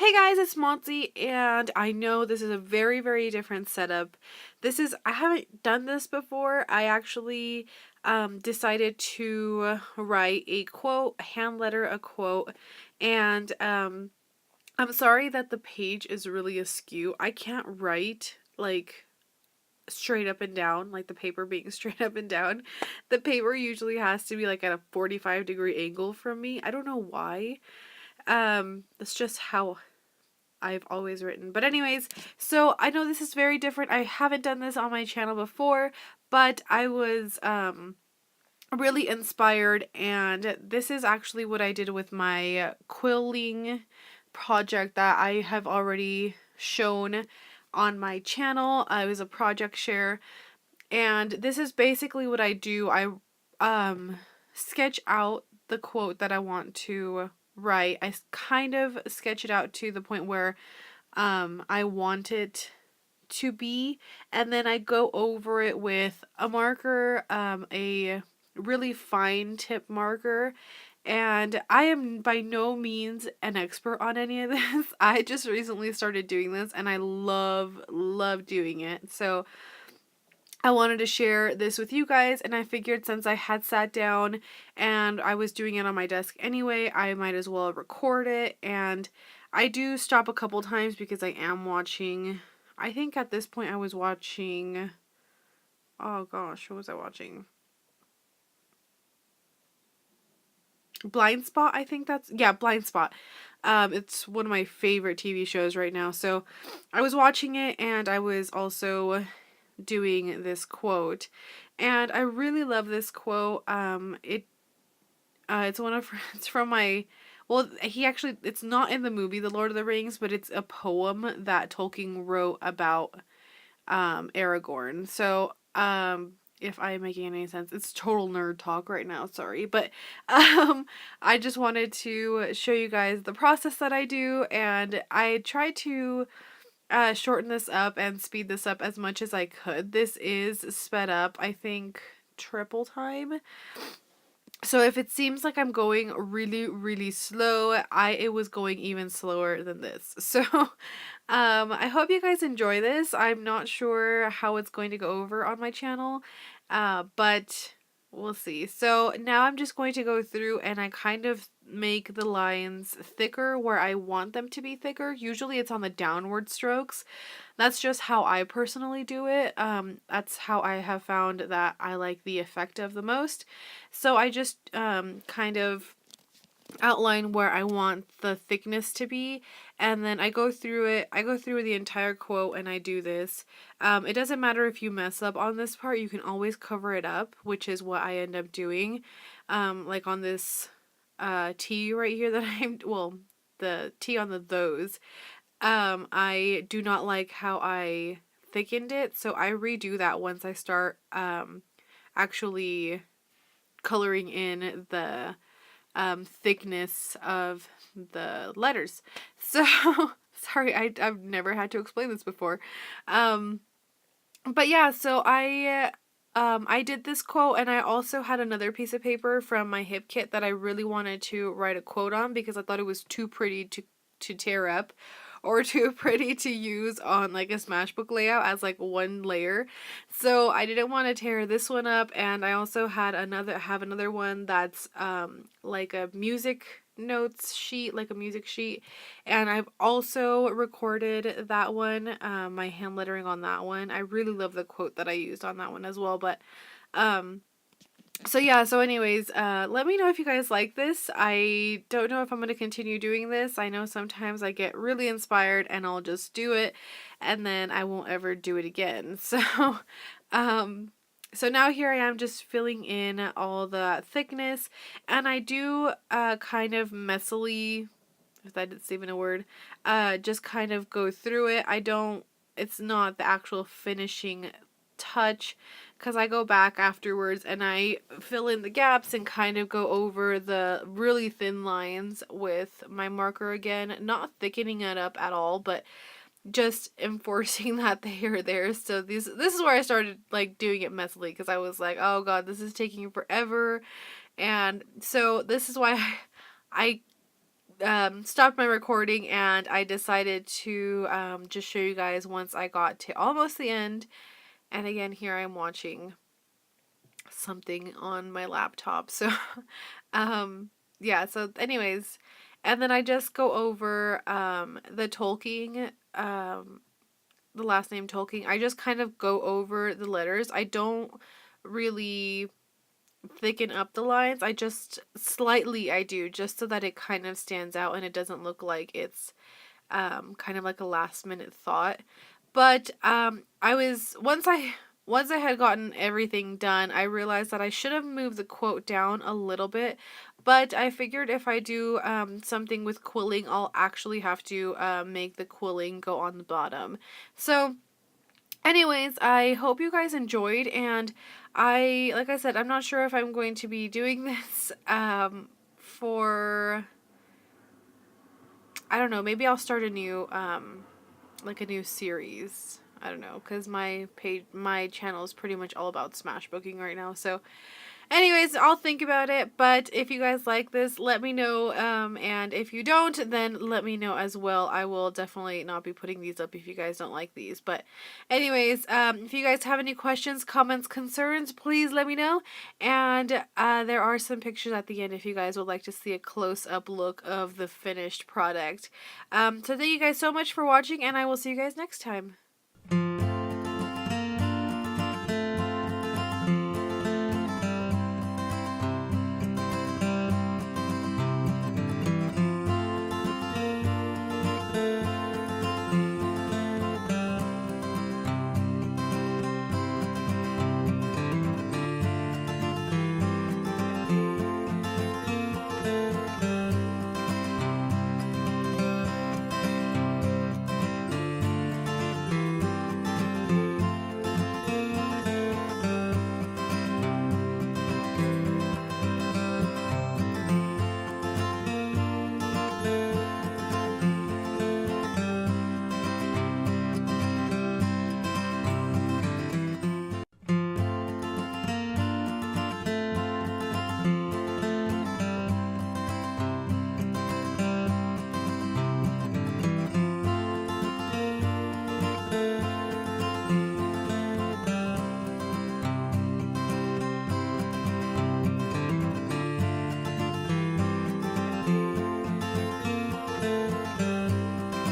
Hey guys, it's Monty, and I know this is a very, very different setup. I haven't done this before. I actually decided to write a quote, a hand letter, a quote, and I'm sorry that the page is really askew. I can't write like straight up and down, like the paper being straight up and down. The paper usually has to be like at a 45-degree angle from me. I don't know why. That's just how I've always written. But anyways, so I know this is very different. I haven't done this on my channel before, but I was really inspired, and this is actually what I did with my quilling project that I have already shown on my channel. I was a project share, and this is basically what I do. I sketch out the quote that I want to write. I kind of sketch it out to the point where I want it to be, and then I go over it with a marker, a really fine tip marker. And I am by no means an expert on any of this. I just recently started doing this, and I love doing it. So I wanted to share this with you guys, and I figured since I had sat down and I was doing it on my desk anyway, I might as well record it. And I do stop a couple times because I am watching, I think at this point I was watching, oh gosh, what was I watching? Blind Spot, I think yeah, Blind Spot. It's one of my favorite TV shows right now. So I was watching it, and I was also doing this quote, and I really love this quote. It's one of it's from my, well, he actually, it's not in the movie The Lord of the Rings, but it's a poem that Tolkien wrote about Aragorn. So if I'm making any sense, it's total nerd talk right now, sorry, but I just wanted to show you guys the process that I do, and I try to shorten this up and speed this up as much as I could. This is sped up, I think, triple time. So if it seems like I'm going really slow, it was going even slower than this. So I hope you guys enjoy this. I'm not sure how it's going to go over on my channel, but we'll see. So now I'm just going to go through, and I kind of make the lines thicker where I want them to be thicker. Usually it's on the downward strokes. That's just how I personally do it. That's how I have found that I like the effect of the most. So I just kind of outline where I want the thickness to be, and then I go through it. I go through the entire quote, and I do this. It doesn't matter if you mess up on this part, you can always cover it up, which is what I end up doing. Like on this T right here that I'm, well, the T on the those. I do not like how I thickened it, so I redo that once I start actually coloring in the thickness of the letters. So sorry, I've never had to explain this before. But yeah, so I did this quote, and I also had another piece of paper from my hip kit that I really wanted to write a quote on because I thought it was too pretty to tear up, or too pretty to use on like a Smashbook layout as like one layer. So I didn't want to tear this one up, and I also had another one that's like a music notes sheet, like a music sheet, and I've also recorded that one, my hand lettering on that one. I really love the quote that I used on that one as well. But so yeah, so anyways, let me know if you guys like this. I don't know if I'm going to continue doing this. I know sometimes I get really inspired and I'll just do it, and then I won't ever do it again. Um, so now here I am just filling in all the thickness, and I do kind of messily, if that's even a word, just kind of go through it. It's not the actual finishing touch, because I go back afterwards and I fill in the gaps and kind of go over the really thin lines with my marker again, not thickening it up at all, but just enforcing that they are there. So this is where I started like doing it messily, because I was like, oh god, this is taking forever. And so this is why I stopped my recording, and I decided to just show you guys once I got to almost the end. And again, here I'm watching something on my laptop. So, yeah, so anyways, and then I just go over the Tolkien, the last name Tolkien. I just kind of go over the letters. I don't really thicken up the lines. I just slightly I do, just so that it kind of stands out and it doesn't look like it's kind of like a last minute thought. But I was once I had gotten everything done, I realized that I should have moved the quote down a little bit. But I figured if I do something with quilling, I'll actually have to make the quilling go on the bottom. So anyways, I hope you guys enjoyed, and like I said, I'm not sure if I'm going to be doing this for, I don't know, maybe I'll start a new like a new series. I don't know, cuz my channel is pretty much all about Smashbooking right now. So anyways, I'll think about it, but if you guys like this, let me know, and if you don't, then let me know as well. I will definitely not be putting these up if you guys don't like these, but anyways, if you guys have any questions, comments, concerns, please let me know, and there are some pictures at the end if you guys would like to see a close-up look of the finished product. So thank you guys so much for watching, and I will see you guys next time.